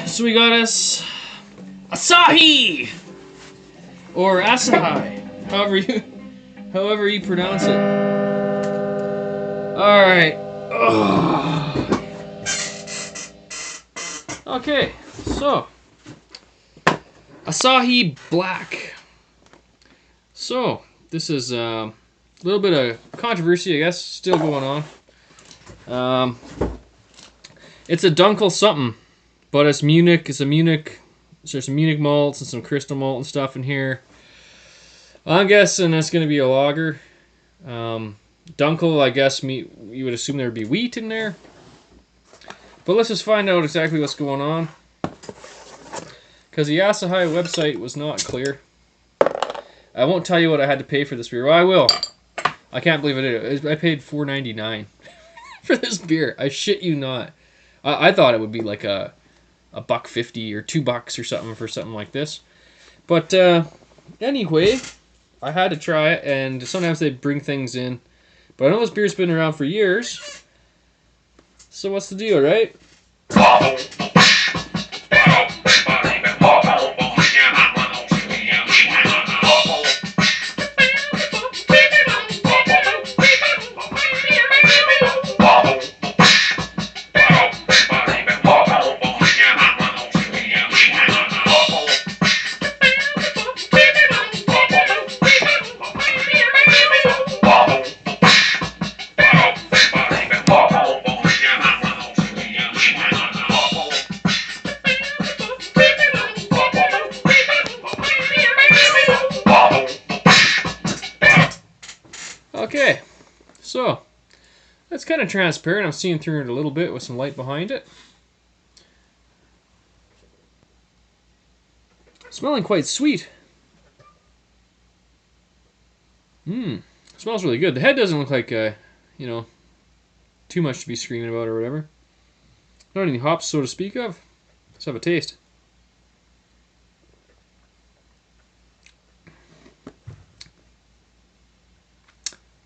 So we got us Asahi or Asahi, however you pronounce it. All right. Okay, so Asahi Black. So this is a little bit of controversy, I guess, still going on. It's a Dunkel something. But it's Munich. It's a Munich. So there's some Munich malts and some crystal malt and stuff in here. I'm guessing it's going to be a lager. Dunkel, I guess you would assume there would be wheat in there. But let's just find out exactly what's going on. Because the Asahi website was not clear. I won't tell you what I had to pay for this beer. Well, I will. I can't believe it. I paid $4.99 for this beer. I shit you not. I thought it would be like a $1.50 or $2 or something for something like this. But anyway, I had to try it, and sometimes they bring things in. But I know this beer's been around for years. So what's the deal, right? Okay, so that's kind of transparent. I'm seeing through it a little bit with some light behind it. Smelling quite sweet. Smells really good. The head doesn't look like, too much to be screaming about or whatever. Not any hops, so to speak of. Let's have a taste.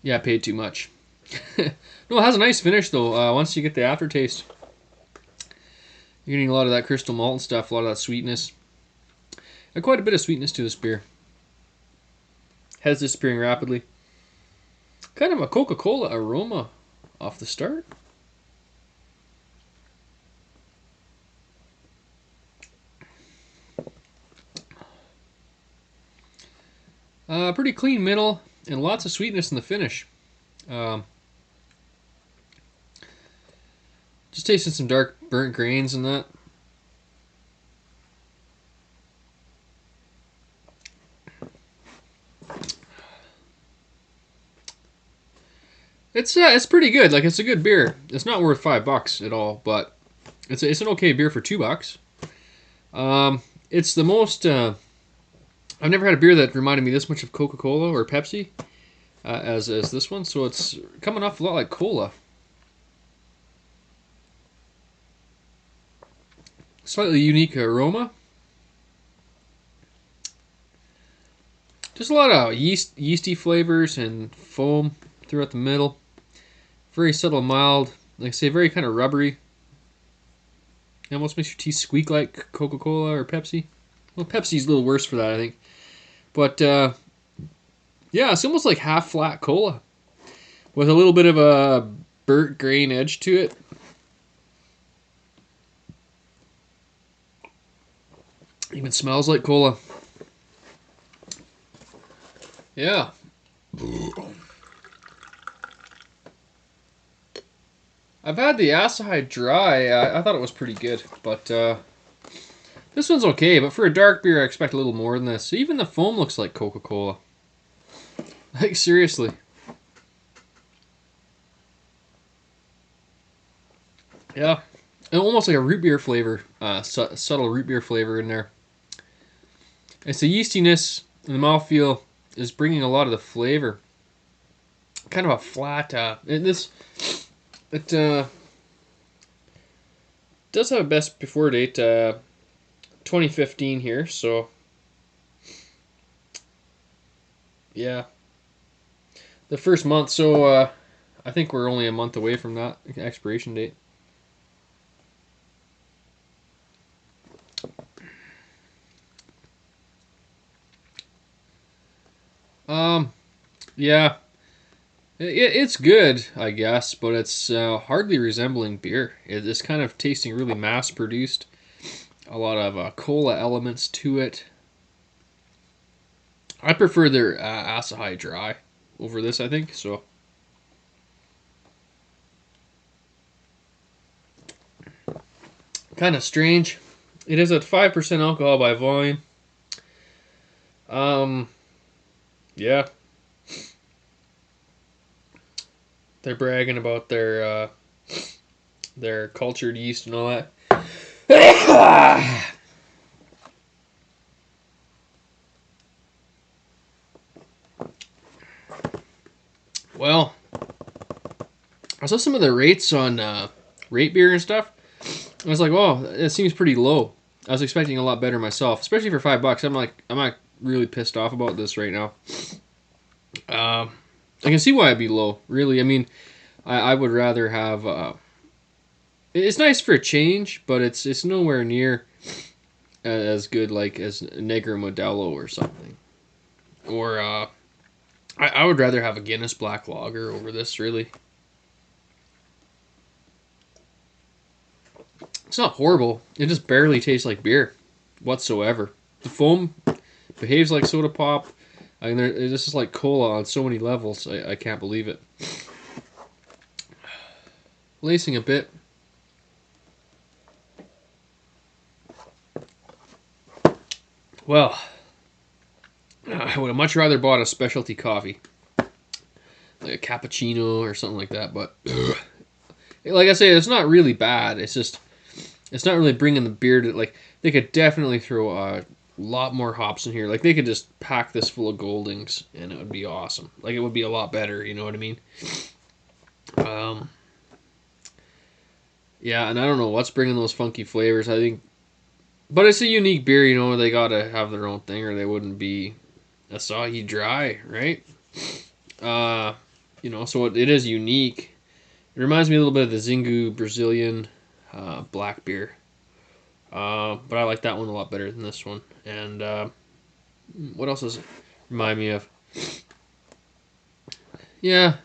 Yeah, I paid too much. No, it has a nice finish, though. Once you get the aftertaste, you're getting a lot of that crystal malt and stuff, a lot of that sweetness. And quite a bit of sweetness to this beer. Head's disappearing rapidly. Kind of a Coca-Cola aroma off the start. Pretty clean middle and lots of sweetness in the finish. Just tasting some dark burnt grains in that. It's pretty good. Like, it's a good beer. It's not worth $5 at all, but it's an okay beer for $2. It's the most. I've never had a beer that reminded me this much of Coca-Cola or Pepsi as this one. So it's coming off a lot like cola. Slightly unique aroma. Just a lot of yeasty flavors and foam throughout the middle. Very subtle, mild. Like I say, very kind of rubbery. It almost makes your teeth squeak like Coca-Cola or Pepsi. Well, Pepsi's a little worse for that, I think. But, yeah, it's almost like half-flat cola. With a little bit of a burnt grain edge to it. Even smells like cola. Yeah. I've had the Asahi dry. I thought it was pretty good, but this one's okay. But for a dark beer, I expect a little more than this. Even the foam looks like Coca-Cola. Like, seriously. Yeah. And almost like a root beer flavor. Subtle root beer flavor in there. It's the yeastiness and the mouthfeel is bringing a lot of the flavor. Kind of a flat. It does have a best before date, 2015 here. So yeah, the first month. So I think we're only a month away from that expiration date. Yeah. It's good, I guess, but it's hardly resembling beer. It's kind of tasting really mass-produced. A lot of cola elements to it. I prefer their Asahi dry over this, I think. So, kind of strange. It is at 5% alcohol by volume. Yeah. They're bragging about their cultured yeast and all that. Well, I saw some of the rates on rate beer and stuff. I was like, "Wow, it seems pretty low." I was expecting a lot better myself, especially for $5. I'm not really pissed off about this right now. I can see why it'd be low. Really, I mean, I would rather have. It's nice for a change, but it's nowhere near as good like as Negro Modelo or something. Or I would rather have a Guinness Black Lager over this. Really, it's not horrible. It just barely tastes like beer, whatsoever. The foam behaves like soda pop. I mean, this is like cola on so many levels. I can't believe it. Lacing a bit. Well, I would have much rather bought a specialty coffee, like a cappuccino or something like that. But like I say, it's not really bad. It's just it's not really bringing the beer to like. They could definitely throw a lot more hops in here. Like they could just pack this full of Goldings and it would be awesome. Like it would be a lot better. You know what I mean? Yeah, and I don't know what's bringing those funky flavors. I think, but it's a unique beer. You know, they gotta have their own thing, or they wouldn't be Asahi dry, right? You know, so it is unique. It reminds me a little bit of the Zingu Brazilian black beer. But I like that one a lot better than this one. And what else does it remind me of? Yeah,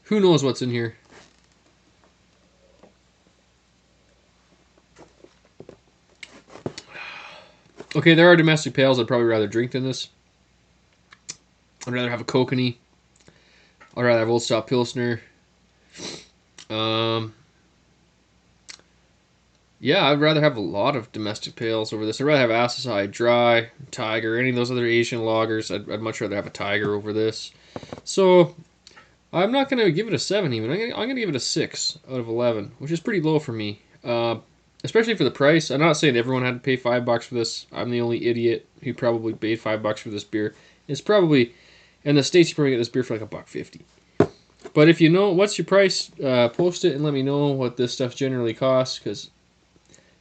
who knows what's in here? Okay, there are domestic pales I'd probably rather drink than this. I'd rather have a kokanee. I'd rather have Old Style Pilsner. Yeah, I'd rather have a lot of domestic pales over this. I'd rather have Asahi Dry, Tiger, any of those other Asian lagers. I'd much rather have a Tiger over this. So, I'm not going to give it a 7 even. I'm going to give it a 6 out of 11, which is pretty low for me. Especially for the price. I'm not saying everyone had to pay $5 for this. I'm the only idiot who probably paid $5 for this beer. It's probably, in the States, you probably get this beer for like $1.50. But if you know what's your price, post it and let me know what this stuff generally costs, because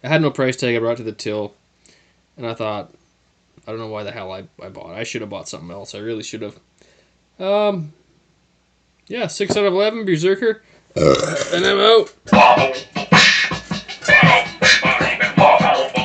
I had no price tag. I brought it to the till, and I thought, I don't know why the hell I bought it. I should have bought something else. I really should have. Yeah, 6 out of 11, Beerzerker. And I'm out.